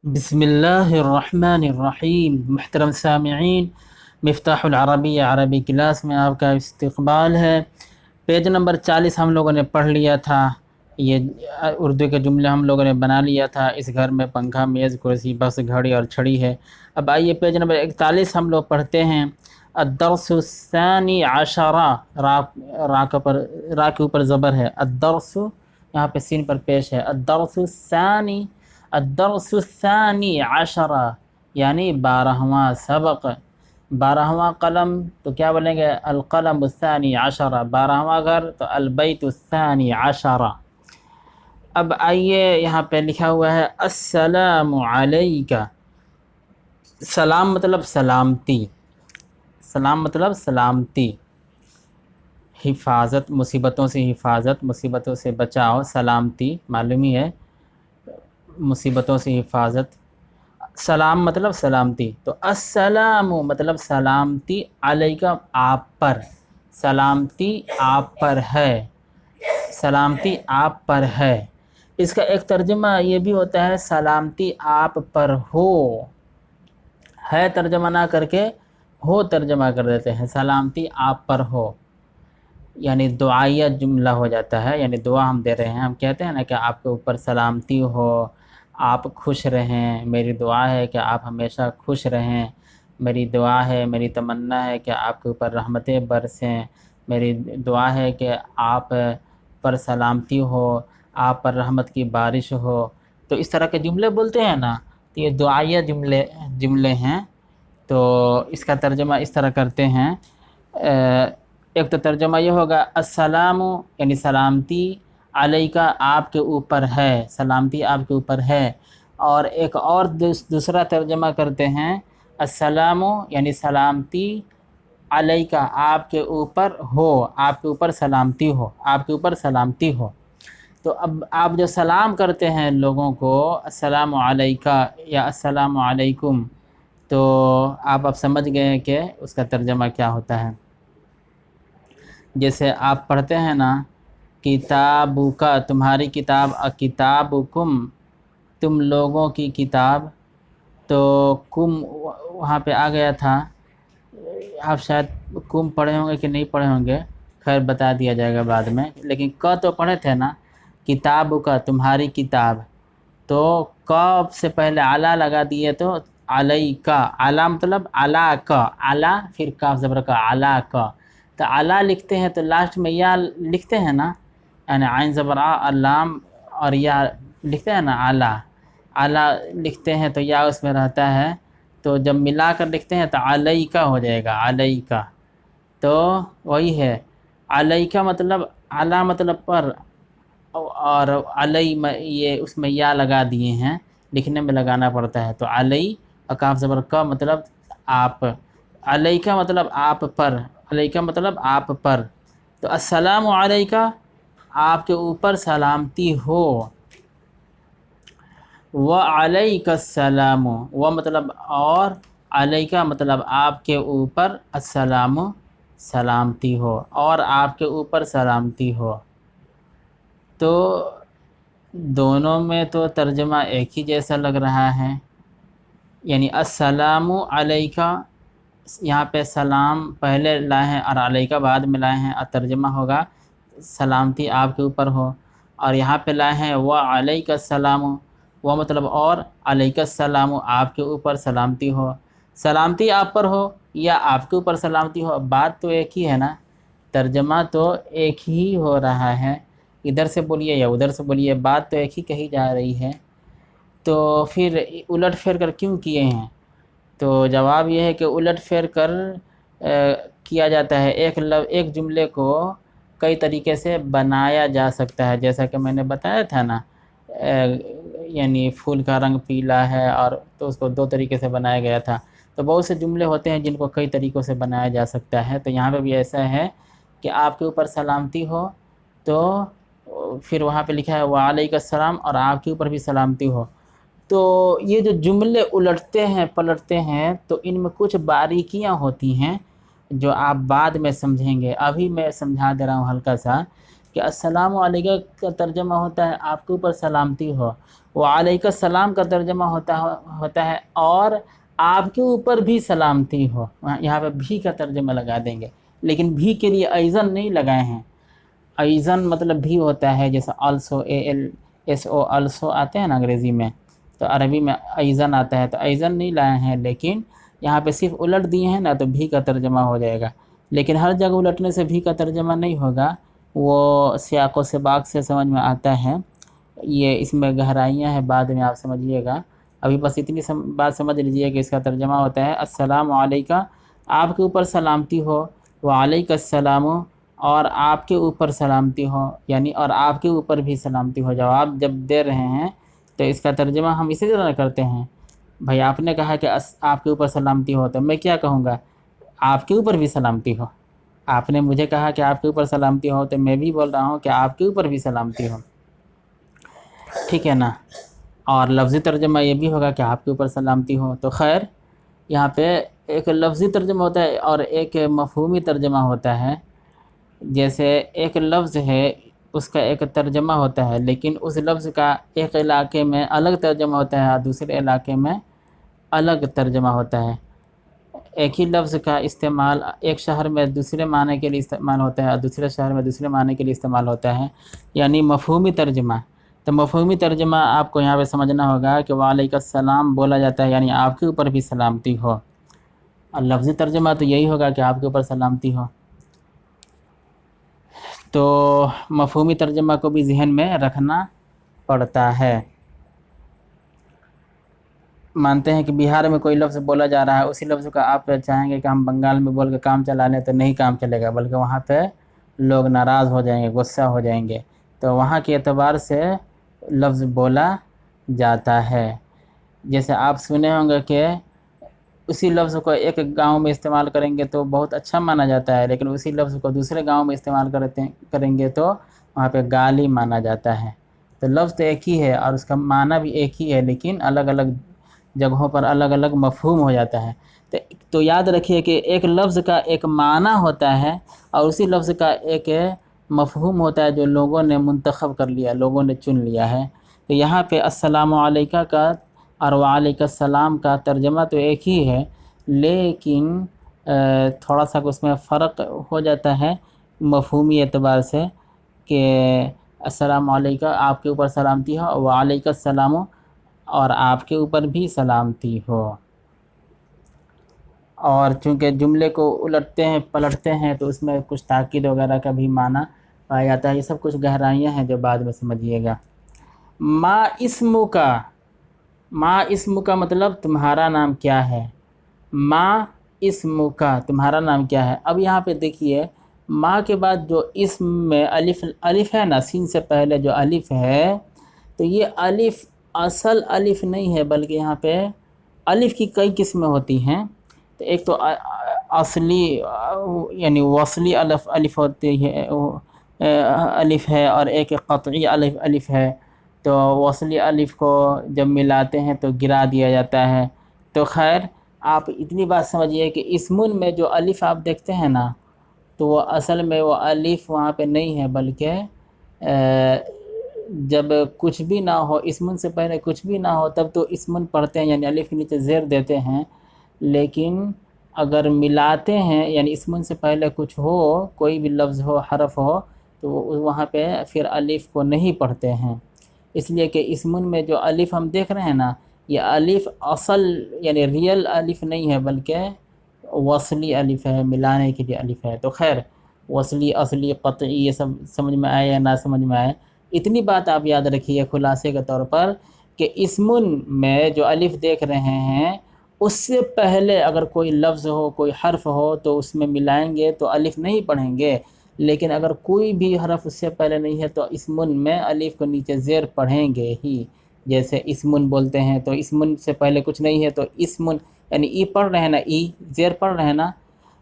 بسم اللہ الرحمن الرحیم۔ محترم سامعین، مفتاح العربیہ عربی کلاس میں آپ کا استقبال ہے۔ پیج نمبر 40 ہم لوگوں نے پڑھ لیا تھا۔ یہ اردو کے جملے ہم لوگوں نے بنا لیا تھا۔ اس گھر میں پنکھا، میز، کرسی، بس، گھڑی اور چھڑی ہے۔ اب آئیے پیج نمبر 41 ہم لوگ پڑھتے ہیں۔ الدرس الثانی عشرہ، را کے اوپر زبر ہے۔ الدرس یہاں پہ سین پر پیش ہے۔ الدرس الثانی، الدرس الثانی عشرہ یعنی 12واں سبق۔ 12واں قلم تو کیا بولیں گے؟ القلم الثانی عشرہ۔ 12واں گھر تو البیت الثانی عشرہ۔ اب آئیے یہاں پہ لکھا ہوا ہے السلام علیکہ۔ سلام مطلب سلامتی، سلام مطلب سلامتی، حفاظت، مصیبتوں سے حفاظت، مصیبتوں سے بچاؤ، سلامتی معلوم ہی ہے، مصیبتوں سے حفاظت۔ سلام مطلب سلامتی، تو السلام مطلب سلامتی، علیکہ آپ پر، سلامتی آپ پر ہے، سلامتی آپ پر ہے۔ اس کا ایک ترجمہ یہ بھی ہوتا ہے سلامتی آپ پر ہو، ہے ترجمہ نہ کر کے ہو ترجمہ کر دیتے ہیں، سلامتی آپ پر ہو، یعنی دعائیہ جملہ ہو جاتا ہے، یعنی دعا ہم دے رہے ہیں، ہم کہتے ہیں نا کہ آپ کے اوپر سلامتی ہو، آپ خوش رہیں، میری دعا ہے کہ آپ ہمیشہ خوش رہیں، میری دعا ہے، میری تمنا ہے کہ آپ کے اوپر رحمتیں برسیں، میری دعا ہے کہ آپ پر سلامتی ہو، آپ پر رحمت کی بارش ہو۔ تو اس طرح کے جملے بولتے ہیں نا، تو یہ دعائیہ جملے ہیں، تو اس کا ترجمہ اس طرح کرتے ہیں۔ ایک تو ترجمہ یہ ہوگا السلام یعنی سلامتی، علیکہ آپ کے اوپر ہے، سلامتی آپ کے اوپر ہے، اور ایک اور دوسرا ترجمہ کرتے ہیں السلام یعنی سلامتی، علیکہ آپ کے اوپر ہو، آپ کے اوپر سلامتی ہو، آپ کے اوپر سلامتی ہو۔ تو اب آپ جو سلام کرتے ہیں لوگوں کو السلام علیکہ یا السلام علیکم، تو آپ اب سمجھ گئے ہیں کہ اس کا ترجمہ کیا ہوتا ہے۔ جیسے آپ پڑھتے ہیں نا کتابک، تمہاری کتاب، کتابکم تم لوگوں کی کتاب، تو کم وہاں پہ آ گیا تھا، آپ شاید کم پڑھے ہوں گے کہ نہیں پڑھے ہوں گے، خیر بتا دیا جائے گا بعد میں، لیکن ک تو پڑھے تھے نا، کتابک تمہاری کتاب، تو ک سے پہلے اعلیٰ لگا دیے تو علیکہ، اعلیٰ مطلب اعلیٰ کا، اعلیٰ پھر کاف زبر کا، اعلیٰ کا، تو اعلیٰ لکھتے ہیں تو لاسٹ میں یا لکھتے ہیں نا، یعنی عین زبر آ اور لام اور یا لکھتے ہیں نا، اعلیٰ، اعلیٰ لکھتے ہیں تو یا اس میں رہتا ہے، تو جب ملا کر لکھتے ہیں تو علیکہ ہو جائے گا، علیکہ، تو وہی ہے علیکہ مطلب اعلیٰ مطلب پر، اور علی یہ اس میں یا لگا دیے ہیں، لکھنے میں لگانا پڑتا ہے، تو علی اور کاف زبر کا مطلب آپ، علیکہ مطلب آپ پر، علیکہ مطلب آپ پر، تو السلام علیکہ آپ کے اوپر سلامتی ہو، وعلیک السلام، و مطلب اور، علیکہ مطلب آپ کے اوپر، السلام سلامتی ہو، اور آپ کے اوپر سلامتی ہو۔ تو دونوں میں تو ترجمہ ایک ہی جیسا لگ رہا ہے، یعنی السلام علیکہ، یہاں پہ سلام پہلے لائے ہیں اور علیکہ بعد میں لائے ہیں، اور ترجمہ ہوگا سلامتی آپ کے اوپر ہو، اور یہاں پہ لائے ہیں وعلیک السلام، وہ مطلب اور، علیک السلام آپ کے اوپر سلامتی ہو، سلامتی آپ پر ہو یا آپ کے اوپر سلامتی ہو، بات تو ایک ہی ہے نا، ترجمہ تو ایک ہی ہو رہا ہے، ادھر سے بولیے یا ادھر سے بولیے، بات تو ایک ہی کہی جا رہی ہے، تو پھر الٹ پھیر کر کیوں کیے ہیں؟ تو جواب یہ ہے کہ الٹ پھیر کر کیا جاتا ہے، ایک جملے کو کئی طریقے سے بنایا جا سکتا ہے، جیسا کہ میں نے بتایا تھا نا، یعنی پھول کا رنگ پیلا ہے، اور تو اس کو دو طریقے سے بنایا گیا تھا، تو بہت سے جملے ہوتے ہیں جن کو کئی طریقوں سے بنایا جا سکتا ہے، تو یہاں پہ بھی ایسا ہے کہ آپ کے اوپر سلامتی ہو، تو پھر وہاں پہ لکھا ہے وعلیک السلام، اور آپ کے اوپر بھی سلامتی ہو، تو یہ جو جملے الٹتے ہیں پلٹتے ہیں تو ان میں کچھ باریکیاں ہوتی ہیں جو آپ بعد میں سمجھیں گے، ابھی میں سمجھا دے رہا ہوں ہلکا سا، کہ السلام علیکم کا ترجمہ ہوتا ہے آپ کے اوپر سلامتی ہو، وعلیک السلام کا ترجمہ ہوتا ہے اور آپ کے اوپر بھی سلامتی ہو، یہاں پہ بھی کا ترجمہ لگا دیں گے، لیکن بھی کے لیے ایزن نہیں لگائے ہیں۔ ایزن مطلب بھی ہوتا ہے، جیسے آلسو ALSO آلسو آتے ہیں نا انگریزی میں، تو عربی میں ایزن آتا ہے، تو ایزن نہیں لائے ہیں، لیکن یہاں پہ صرف الٹ دیے ہیں نا تو بھی کا ترجمہ ہو جائے گا۔ لیکن ہر جگہ الٹنے سے بھی کا ترجمہ نہیں ہوگا، وہ سیاق و سباق سے سمجھ میں آتا ہے، یہ اس میں گہرائیاں ہیں، بعد میں آپ سمجھیے گا۔ ابھی بس اتنی بات سمجھ لیجئے کہ اس کا ترجمہ ہوتا ہے السلام علیکہ، آپ کے اوپر سلامتی ہو، وعلیک السلام، اور آپ کے اوپر سلامتی ہو، یعنی اور آپ کے اوپر بھی سلامتی ہو۔ جواب جب دے رہے ہیں تو اس کا ترجمہ ہم اسی طرح کرتے ہیں۔ بھائی آپ نے کہا کہ آپ کے اوپر سلامتی ہو، تو میں کیا کہوں گا؟ آپ کے اوپر بھی سلامتی ہو۔ آپ نے مجھے کہا کہ آپ کے اوپر سلامتی ہو، تو میں بھی بول رہا ہوں کہ آپ کے اوپر بھی سلامتی ہو، ٹھیک ہے نا؟ اور لفظی ترجمہ یہ بھی ہوگا کہ آپ کے اوپر سلامتی ہو۔ تو خیر، یہاں پہ ایک لفظی ترجمہ ہوتا ہے اور ایک مفہومی ترجمہ ہوتا ہے۔ جیسے ایک لفظ ہے، اس کا ایک ترجمہ ہوتا ہے، لیکن اس لفظ کا ایک علاقے میں الگ ترجمہ ہوتا ہے اور دوسرے علاقے میں الگ ترجمہ ہوتا ہے۔ ایک ہی لفظ کا استعمال ایک شہر میں دوسرے معنی کے لیے استعمال ہوتا ہے اور دوسرے شہر میں دوسرے معنی کے لیے استعمال ہوتا ہے، یعنی مفہومی ترجمہ۔ تو مفہومی ترجمہ آپ کو یہاں پہ سمجھنا ہوگا کہ وعلیک السلام بولا جاتا ہے، یعنی آپ کے اوپر بھی سلامتی ہو، اور لفظی ترجمہ تو یہی ہوگا کہ آپ کے اوپر سلامتی ہو۔ تو مفہومی ترجمہ کو بھی ذہن میں رکھنا پڑتا ہے۔ مانتے ہیں کہ بہار میں کوئی لفظ بولا جا رہا ہے، اسی لفظ کا آپ چاہیں گے کہ ہم بنگال میں بول کے کام چلا لیں، تو نہیں کام چلے گا، بلکہ وہاں پہ لوگ ناراض ہو جائیں گے، غصہ ہو جائیں گے۔ تو وہاں کے اعتبار سے لفظ بولا جاتا ہے۔ جیسے آپ سنے ہوں گے کہ اسی لفظ کو ایک گاؤں میں استعمال کریں گے تو بہت اچھا مانا جاتا ہے، لیکن اسی لفظ کو دوسرے گاؤں میں استعمال کریں گے تو وہاں پہ گالی مانا جاتا ہے۔ تو لفظ تو ایک ہی ہے اور اس کا معنی بھی ایک ہی ہے، لیکن الگ الگ جگہوں پر الگ الگ مفہوم ہو جاتا ہے۔ تو یاد رکھیے کہ ایک لفظ کا ایک معنی ہوتا ہے اور اسی لفظ کا ایک مفہوم ہوتا ہے جو لوگوں نے منتخب کر لیا، لوگوں نے چن لیا ہے۔ تو یہاں پہ السلام علیکہ کا اور وعلیک السلام کا ترجمہ تو ایک ہی ہے، لیکن تھوڑا سا اس میں فرق ہو جاتا ہے مفہومی اعتبار سے، کہ السلام علیکہ آپ کے اوپر سلامتی ہو، وعلیک السلام اور آپ کے اوپر بھی سلامتی ہو۔ اور چونکہ جملے کو الٹتے ہیں پلٹتے ہیں تو اس میں کچھ تاکید وغیرہ کا بھی معنی پایا جاتا ہے۔ یہ سب کچھ گہرائیاں ہیں جو بعد میں سمجھیے گا۔ ما اسم کا، ما اسم کا مطلب تمہارا نام کیا ہے؟ ما اسم کا تمہارا نام کیا ہے؟ اب یہاں پہ دیکھیے، ما کے بعد جو اسم میں الف ہے نا، سین سے پہلے جو الف ہے، تو یہ الف اصل الف نہیں ہے، بلکہ یہاں پہ الف کی کئی قسمیں ہوتی ہیں۔ تو ایک تو اصلی یعنی وصلی الف ہوتی ہے، الف ہے، اور ایک قطعی الف ہے۔ تو وصلی الف کو جب ملاتے ہیں تو گرا دیا جاتا ہے۔ تو خیر، آپ اتنی بات سمجھیے کہ اسمن میں جو الف آپ دیکھتے ہیں نا، تو وہ اصل میں وہ الف وہاں پہ نہیں ہے، بلکہ جب کچھ بھی نہ ہو، اسمن سے پہلے کچھ بھی نہ ہو، تب تو اسمن پڑھتے ہیں، یعنی الف کے نیچے زیر دیتے ہیں۔ لیکن اگر ملاتے ہیں، یعنی اسمن سے پہلے کچھ ہو، کوئی بھی لفظ ہو، حرف ہو، تو وہاں پہ پھر الف کو نہیں پڑھتے ہیں۔ اس لیے کہ اسمن میں جو الف ہم دیکھ رہے ہیں نا، یہ الف اصل یعنی ریئل الف نہیں ہے، بلکہ وصلی الف ہے، ملانے کے لیے الف ہے۔ تو خیر، وصلی، اصلی، قطعی، یہ سب سمجھ میں آئے یا نہ سمجھ میں آئے، اتنی بات آپ یاد رکھیے خلاصے کے طور پر، کہ اسمن میں جو الف دیکھ رہے ہیں، اس سے پہلے اگر کوئی لفظ ہو، کوئی حرف ہو، تو اس میں ملائیں گے تو الف نہیں پڑھیں گے، لیکن اگر کوئی بھی حرف اس سے پہلے نہیں ہے تو اسمن میں الف کو نیچے زیر پڑھیں گے ہی۔ جیسے اسمن بولتے ہیں تو اسمن سے پہلے کچھ نہیں ہے تو اسمن، یعنی ای پڑھ رہے ہیں نا، ای زیر پڑھ رہے ہیں نا،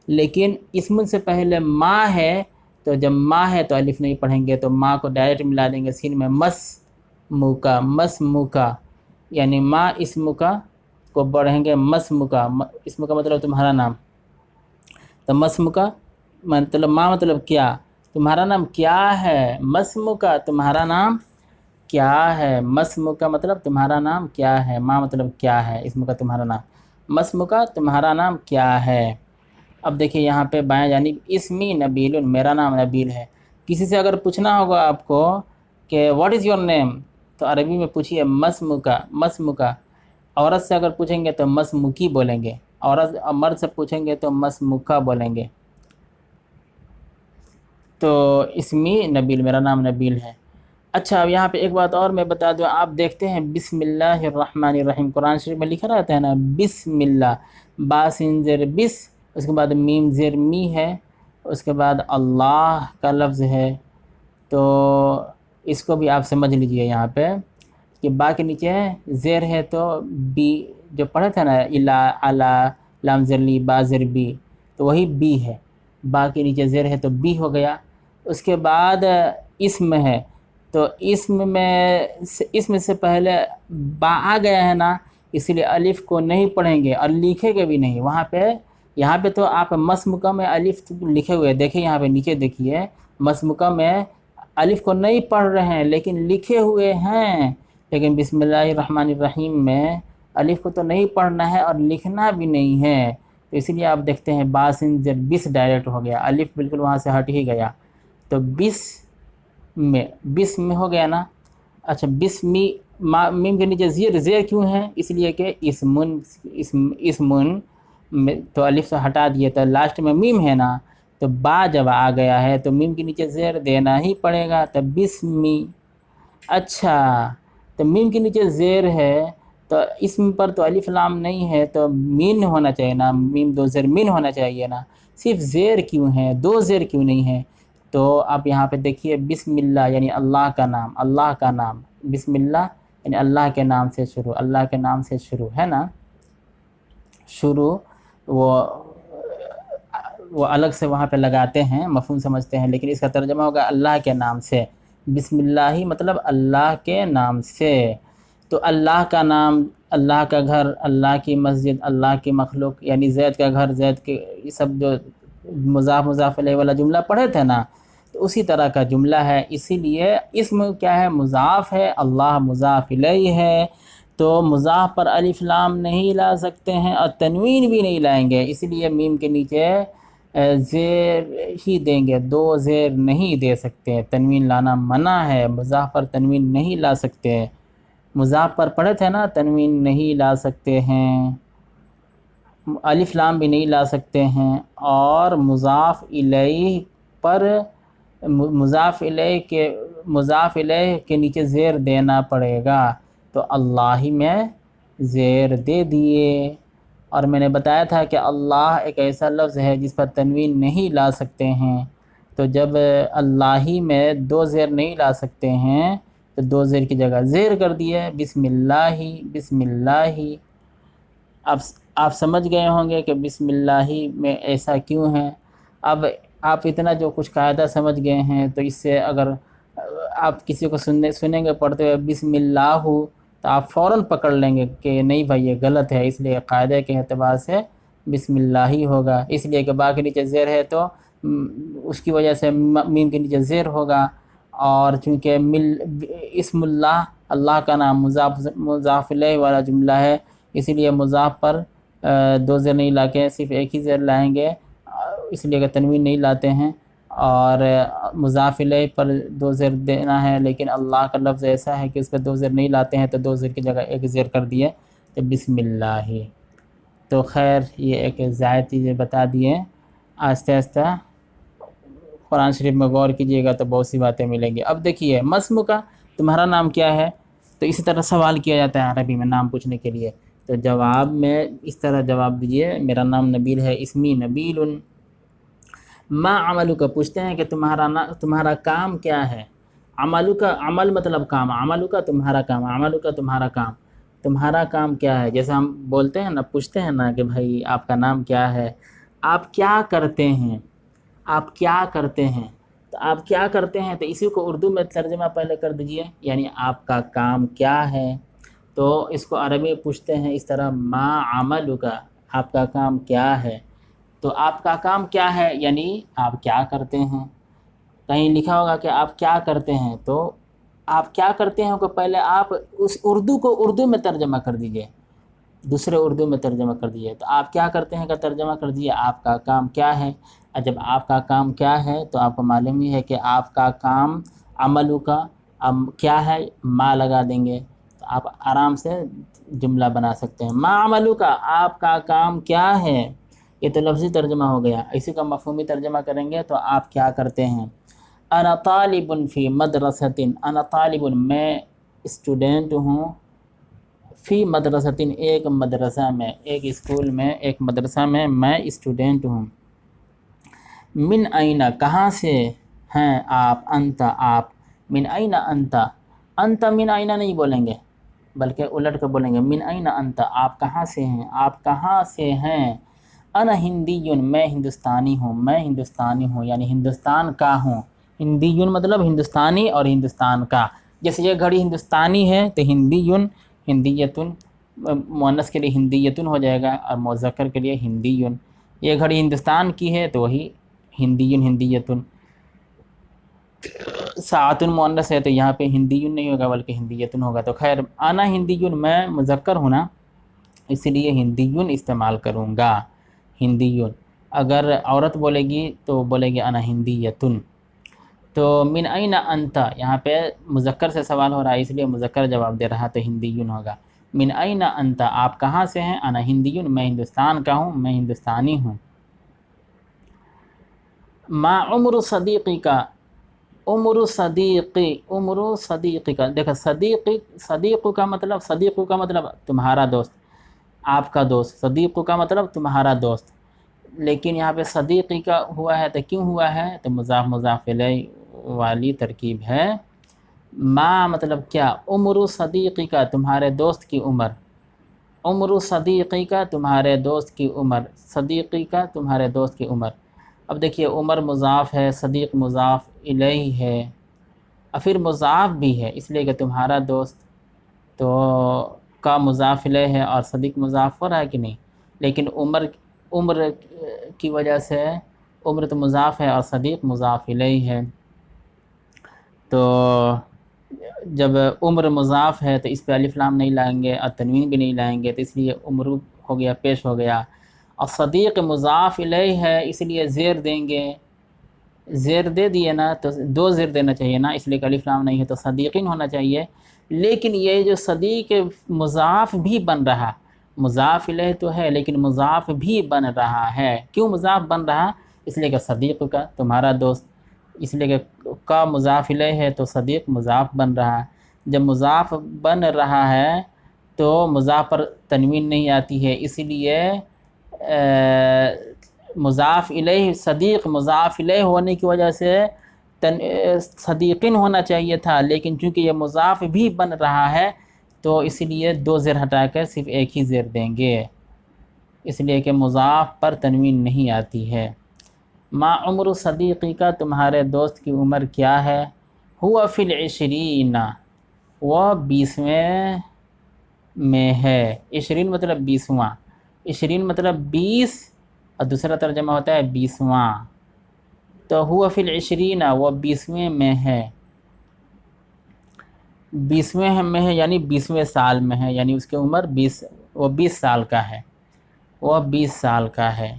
لیکن اسمن سے پہلے ما ہے، تو جب ما ہے تو الف نہیں پڑھیں گے، تو ما کو ڈائریکٹ ملا دیں گے سین میں، مس موکا، مس موکا، یعنی ما اسم کا کو پڑھیں گے مسم کا، اسم کا مطلب تمہارا نام، تو مسم کا مطلب ما مطلب کیا، تمہارا نام کیا ہے، مسم کا تمہارا نام کیا ہے، مسم کا مطلب تمہارا نام کیا ہے، ما مطلب کیا ہے، اسم کا تمہارا نام، مسم کا تمہارا نام کیا ہے۔ اب دیکھیے یہاں پہ بائیں جانب اسمی نبیل، میرا نام نبیل ہے۔ کسی سے اگر پوچھنا ہوگا آپ کو کہ واٹ از یور نیم، تو عربی میں پوچھیے مسم کا، مسم کا۔ عورت سے اگر پوچھیں گے تو مسمکی بولیں گے، عورت مرد سے پوچھیں گے تو مسمکہ بولیں گے۔ تو اسمی نبیل، میرا نام نبیل ہے۔ اچھا اب یہاں پہ ایک بات اور میں بتا دوں، آپ دیکھتے ہیں بسم اللہ الرحمن الرحیم قرآن شریف میں لکھا رہتا ہے نا، بسم اللہ، با سین زیر بس، اس کے بعد میم زیر می ہے، اس کے بعد اللہ کا لفظ ہے۔ تو اس کو بھی آپ سمجھ لیجئے یہاں پہ کہ با کے نیچے زیر ہے تو بی، جو پڑھے تھے نا الا علا لام زر لی با زر بی، تو وہی بی ہے، با کے نیچے زیر ہے تو بی ہو گیا۔ اس کے بعد اسم ہے، تو اسم سے پہلے با آ گیا ہے نا، اسی لیے الف کو نہیں پڑھیں گے اور لکھیں گے بھی نہیں وہاں پہ۔ یہاں پہ تو آپ مسمکہ میں الف لکھے ہوئے دیکھیں، یہاں پہ نیچے دیکھیے مسمکہ میں الف کو نہیں پڑھ رہے ہیں لیکن لکھے ہوئے ہیں، لیکن بسم اللہ الرحمن الرحیم میں الف کو تو نہیں پڑھنا ہے اور لکھنا بھی نہیں ہے، تو اسی لیے آپ دیکھتے ہیں با سین زیر بس ڈائریکٹ ہو گیا، الف بالکل وہاں سے ہٹ ہی گیا، تو بس میں ہو گیا نا۔ اچھا بسمی، میم کے نیچے زیر کیوں ہے، اس لیے کہ اسمن میں تو الف سے ہٹا دیے تو لاسٹ میں میم ہے نا، تو با جب آ گیا ہے تو میم کے نیچے زیر دینا ہی پڑے گا، تو بسمی۔ اچھا تو میم کے نیچے زیر ہے تو اسم پر تو الف لام نہیں ہے تو مین ہونا چاہیے نا، میم دو زیر مین ہونا چاہیے نا، صرف زیر کیوں ہے، دو زیر کیوں نہیں ہے؟ تو آپ یہاں پہ دیکھیے بسم اللہ یعنی اللہ کا نام، اللہ کا نام، بسم اللہ یعنی اللہ کے نام سے شروع، اللہ کے نام سے شروع ہے نا، شروع وہ الگ سے وہاں پہ لگاتے ہیں، مفہوم سمجھتے ہیں، لیکن اس کا ترجمہ ہوگا اللہ کے نام سے، بسم اللہ مطلب اللہ کے نام سے۔ تو اللہ کا نام، اللہ کا گھر، اللہ کی مسجد، اللہ کی مخلوق، یعنی زید کا گھر، زید کے، یہ سب جو مضاف الیہ والا جملہ پڑھے تھے نا، تو اسی طرح کا جملہ ہے، اسی لیے اسم کیا ہے، مضاف ہے، اللہ مضاف الیہ ہے، تو مضاف پر الف لام نہیں لا سکتے ہیں اور تنوین بھی نہیں لائیں گے، اسی لیے میم کے نیچے زیر ہی دیں گے، دو زیر نہیں دے سکتے، تنوین لانا منع ہے، مضاف پر تنوین نہیں لا سکتے، مضاف پر پڑھے تھے نا تنوین نہیں لا سکتے ہیں، الف لام بھی نہیں لا سکتے ہیں، اور مضاف الیہ پر مضاف الیہ کے نیچے زیر دینا پڑے گا، تو اللہ میں زیر دے دیے۔ اور میں نے بتایا تھا کہ اللہ ایک ایسا لفظ ہے جس پر تنوین نہیں لا سکتے ہیں، تو جب اللہ میں دو زیر نہیں لا سکتے ہیں تو دو زیر کی جگہ زیر کر دیے، بسم اللہ، بسم اللہ۔ اب آپ سمجھ گئے ہوں گے کہ بسم اللہ میں ایسا کیوں ہے۔ اب آپ اتنا جو کچھ قاعدہ سمجھ گئے ہیں تو اس سے اگر آپ کسی کو سنیں گے پڑھتے ہوئے بسم اللہ تو آپ فوراً پکڑ لیں گے کہ نہیں بھائی یہ غلط ہے، اس لیے قاعدے کے اعتبار سے بسم اللہ ہی ہوگا، اس لیے کہ با کے نیچے زیر ہے تو اس کی وجہ سے میم کے نیچے زیر ہوگا، اور چونکہ اسم اللہ، اللہ کا نام مضاف الیہ والا جملہ ہے، اسی لیے مضاف پر دو زیر نہیں لا کے صرف ایک ہی زیر لائیں گے، اس لیے کہ تنوین نہیں لاتے ہیں، اور مضاف الیہ پر دو زیر دینا ہے، لیکن اللہ کا لفظ ایسا ہے کہ اس پہ دو زیر نہیں لاتے ہیں، تو دو زیر کی جگہ ایک زیر کر دیے تو بسم اللہ۔ تو خیر یہ ایک زائد چیزیں بتا دیے، آہستہ آہستہ قرآن شریف میں غور کیجیے گا تو بہت سی باتیں ملیں گی۔ اب دیکھیے مسم کا تمہارا نام کیا ہے، تو اسی طرح سوال کیا جاتا ہے عربی میں نام پوچھنے کے لیے، تو جواب میں اس طرح جواب دیجیے، میرا نام نبیل ہے، اسمی نبیل۔ ما عملک، پوچھتے ہیں کہ تمہارا کام کیا ہے، عملک، عمل مطلب کام، عملک تمہارا کام، عملک تمہارا کام، تمہارا کام کیا ہے، جیسے ہم بولتے ہیں نا، پوچھتے ہیں نا کہ بھائی آپ کا نام کیا ہے، آپ کیا کرتے ہیں، آپ کیا کرتے ہیں، تو آپ کیا کرتے ہیں تو اسی کو اردو میں ترجمہ پہلے کر دیجئے، یعنی آپ کا کام کیا ہے، تو اس کو عربی میں پوچھتے ہیں اس طرح، ما عملک، آپ کا کام کیا ہے، تو آپ کا کام کیا ہے یعنی آپ کیا کرتے ہیں، کہیں لکھا ہوگا کہ آپ کیا کرتے ہیں تو آپ کیا کرتے ہیں کہ پہلے آپ اس اردو کو اردو میں ترجمہ کر دیجئے، دوسرے اردو میں ترجمہ کر دیجئے۔ تو آپ کیا کرتے ہیں کہ ترجمہ کر دیجئے آپ کا کام کیا ہے۔ اور جب آپ کا کام کیا ہے تو آپ کو معلوم ہی ہے کہ آپ کا کام عملو کا کیا ہے، ما لگا دیں گے تو آپ آرام سے جملہ بنا سکتے ہیں۔ ما عملو کا، آپ کا کام کیا ہے، یہ تو لفظی ترجمہ ہو گیا۔ اسی کا مفہومی ترجمہ کریں گے تو آپ کیا کرتے ہیں۔ انا طالب فی مدرسۃ، انا طالب میں اسٹوڈنٹ ہوں، فی مدرسۃ ایک مدرسہ میں، ایک اسکول میں، ایک مدرسہ میں اسٹوڈنٹ ہوں۔ من این، کہاں سے ہیں آپ، انت آپ، من این انت، انت من این نہیں بولیں گے بلکہ الٹ کر بولیں گے من این انت، آپ کہاں سے ہیں، آپ کہاں سے ہیں۔ انا ہندی، میں ہندوستانی ہوں، میں ہندوستانی ہوں یعنی ہندوستان کا ہوں۔ ہندی مطلب ہندوستانی اور ہندوستان کا، جیسے یہ گھڑی ہندوستانی ہے تو ہندی ہندیتن، مؤنث کے لیے ہندیتن ہو جائے گا اور مذکر کے لیے ہندی۔ یہ گھڑی ہندوستان کی ہے تو وہی ہندی ہندیتن۔ ساعتن مؤنث ہے تو یہاں پہ ہندی نہیں ہوگا بلکہ ہندیتن ہوگا۔ تو خیر انا ہندی، میں مذکر ہوں نا، اس لیے ہندی استعمال کروں گا، ہندی۔ اگر عورت بولے گی تو بولے گی انا ہندیتن۔ تو من این انت، یہاں پہ مذکر سے سوال ہو رہا ہے اس لیے مذکر جواب دے رہا تو ہندی ہوگا۔ من این انت، آپ کہاں سے ہیں، انا ہندی، میں ہندوستان کا ہوں، میں ہندوستانی ہوں۔ ما عمر صدیقی کا، عمر صدیقی، عمر صدیقی کا، دیکھا صدیق کا مطلب تمہارا دوست، آپ کا دوست، صدیق کا مطلب تمہارا دوست، لیکن یہاں پہ صدیقی کا ہوا ہے تو کیوں ہوا ہے، تو مضاف مضاف الیہ والی ترکیب ہے۔ ما مطلب کیا، عمر صدیقی کا، تمہارے دوست کی عمر، عمر صدیقی کا، تمہارے دوست کی عمر، صدیقی کا تمہارے دوست کی عمر۔ اب دیکھیے عمر مضاف ہے، صدیق مضاف الیہ ہے اور پھر مضاف بھی ہے، اس لیے کہ تمہارا دوست تو کا مضاف الیہ ہے اور صدیق مضاف ہو رہا ہے کہ نہیں، لیکن عمر کی وجہ سے عمر تو مضاف ہے اور صدیق مضاف الیہ ہے۔ تو جب عمر مضاف ہے تو اس پہ الف لام نہیں لائیں گے اور تنوین بھی نہیں لائیں گے، تو اس لیے عمر ہو گیا، پیش ہو گیا۔ اور صدیق مضاف الیہ ہے اس لیے زیر دیں گے، زیر دے دیے نا تو دو زیر دینا چاہیے نا، اس لیے کہ الف لام نہیں ہے تو صدیقین ہونا چاہیے۔ لیکن یہ جو صدیق مضاف بھی بن رہا، مضاف الیہ تو ہے لیکن مضاف بھی بن رہا ہے، کیوں مضاف بن رہا، اس لیے کہ صدیق کا تمہارا دوست، اس لیے کہ کا مضاف الیہ ہے تو صدیق مضاف بن رہا ہے۔ جب مضاف بن رہا ہے تو مضاف پر تنوین نہیں آتی ہے، اس لیے مضاف الیہ صدیق مضاف الیہ ہونے کی وجہ سے صدیقین ہونا چاہیے تھا، لیکن چونکہ یہ مضاف بھی بن رہا ہے تو اس لیے دو زیر ہٹا کر صرف ایک ہی زیر دیں گے، اس لیے کہ مضاف پر تنوین نہیں آتی ہے۔ ما عمر صدیقی کا، تمہارے دوست کی عمر کیا ہے، ہوا فی العشرین، وہ 20ویں میں ہے، 20 مطلب 20واں، 20 مطلب 20 اور دوسرا ترجمہ ہوتا ہے 20واں، تو ہوا فی العشرین، وہ 20ویں میں ہے، 20ویں میں ہے یعنی 20ویں سال میں ہے، یعنی اس کی عمر 20، وہ 20 سال کا ہے، وہ 20 سال کا ہے۔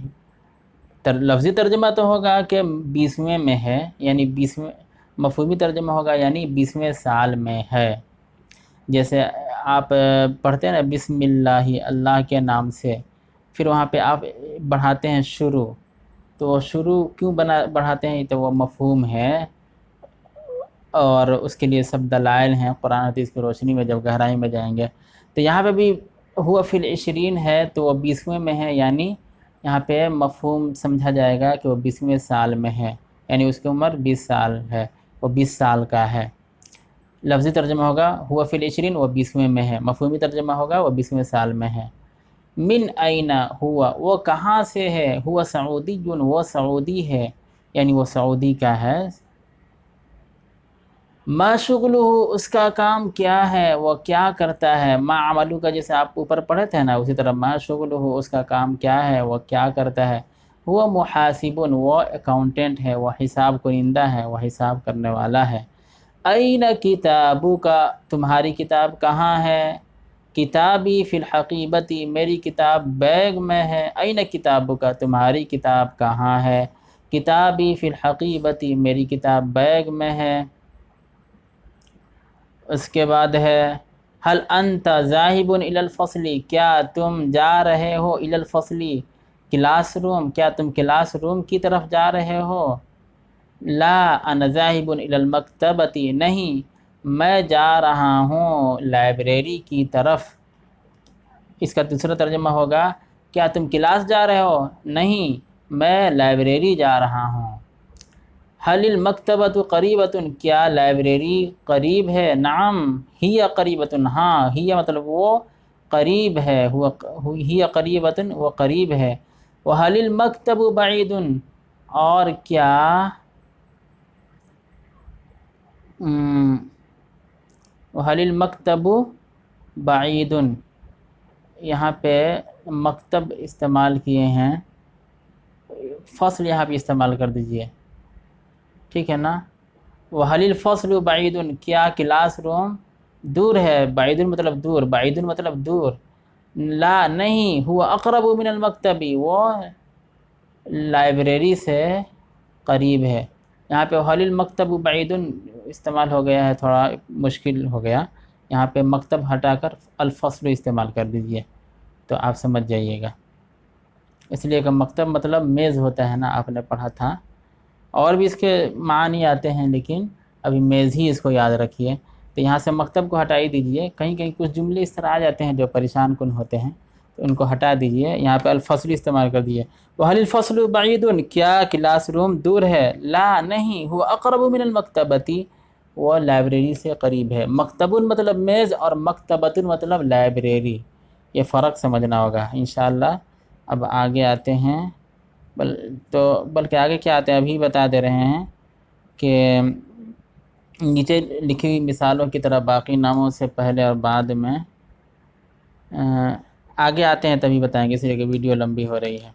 لفظی ترجمہ تو ہوگا کہ 20ویں میں ہے، یعنی 20ویں، مفہومی ترجمہ ہوگا یعنی 20ویں سال میں ہے۔ جیسے آپ پڑھتے ہیں نا بسم اللہ، اللہ کے نام سے، پھر وہاں پہ آپ بڑھاتے ہیں شروع، تو وہ شروع کیوں بڑھاتے ہیں، تو وہ مفہوم ہے اور اس کے لیے سب دلائل ہیں قرآن حدیث کی روشنی میں جب گہرائی میں جائیں گے۔ تو یہاں پہ بھی ہوا فی العشرین ہے تو وہ 20ویں میں ہے، یعنی یہاں پہ مفہوم سمجھا جائے گا کہ وہ 20ویں سال میں ہے، یعنی اس کی عمر 20 سال ہے، وہ 20 سال کا ہے۔ لفظی ترجمہ ہوگا ہوا فی العشرین، وہ 20ویں میں ہے، مفہومی ترجمہ ہوگا وہ 20ویں سال میں ہے۔ من این ہوا، وہ کہاں سے ہے، ہوا سعودی، وہ سعودی ہے یعنی وہ سعودی کا ہے۔ ما شغلہ، اس کا کام کیا ہے، وہ کیا کرتا ہے، ما عملو کا جیسے آپ اوپر پڑھے تھے نا، اسی طرح ما شغلہ، اس کا کام کیا ہے، وہ کیا کرتا ہے، وہ محاسب، وہ اکاؤنٹنٹ ہے، وہ حساب کنندہ ہے، وہ حساب کرنے والا ہے۔ این کتابک، تمہاری کتاب کہاں ہے؟ کتابی فی الحقیبتی، میری کتاب بیگ میں ہے۔ این کتابک، تمہاری کتاب کہاں ہے؟ کتابی فی الحقیبتی، میری کتاب بیگ میں ہے۔ اس کے بعد ہے حل انت ذاہب الی الفصل، کیا تم جا رہے ہو الی الفصل، کلاس روم، کیا تم کلاس روم کی طرف جا رہے ہو؟ لا انا ذاہب الی المکتبۃ، نہیں میں جا رہا ہوں لائبریری کی طرف۔ اس کا دوسرا ترجمہ ہوگا کیا تم کلاس جا رہے ہو؟ نہیں میں لائبریری جا رہا ہوں۔ حل المکتبۃ قریبۃ، کیا لائبریری قریب ہے؟ نعم ہی قریبۃ، ہاں ہی مطلب وہ قریب ہے، ہی قریبۃ وہ قریب ہے۔ وحل المکتب بعید، اور کیا وحل المکتب بعید، یہاں پہ مکتب استعمال کیے ہیں، فصل یہاں پہ استعمال کر دیجئے، ٹھیک ہے نا؟ وحل الفصل بعید، کیا کلاس روم دور ہے؟ بعید مطلب دور، بعید مطلب دور۔ لا نہیں، هو اقرب من المکتب، وہ لائبریری سے قریب ہے۔ یہاں پہ حل المکتب بعید استعمال ہو گیا ہے، تھوڑا مشکل ہو گیا، یہاں پہ مکتب ہٹا کر الفصل استعمال کر دیجئے تو آپ سمجھ جائیے گا۔ اس لیے کہ مکتب مطلب میز ہوتا ہے نا، آپ نے پڑھا تھا، اور بھی اس کے معنی آتے ہیں لیکن ابھی میز ہی اس کو یاد رکھیے۔ تو یہاں سے مکتب کو ہٹا ہی دیجئے، کہیں کہیں کچھ جملے اس طرح آ جاتے ہیں جو پریشان کن ہوتے ہیں، تو ان کو ہٹا دیجئے، یہاں پہ الفصل استعمال کر دیجئے۔ وحل الفصل بعید، کیا کلاس روم دور ہے؟ لا نہیں، هو اقرب من المکتبۃ، وہ لائبریری سے قریب ہے۔ مکتب مطلب میز اور مکتبۃ مطلب لائبریری، یہ فرق سمجھنا ہوگا انشاءاللہ۔ اب آگے آتے ہیں، بلکہ آگے کیا آتے ہیں ابھی بتا دے رہے ہیں کہ نیچے لکھی ہوئی مثالوں کی طرح باقی ناموں سے پہلے اور بعد میں آگے آتے ہیں تبھی بتائیں گے، اس لیے کہ ویڈیو لمبی ہو رہی ہے۔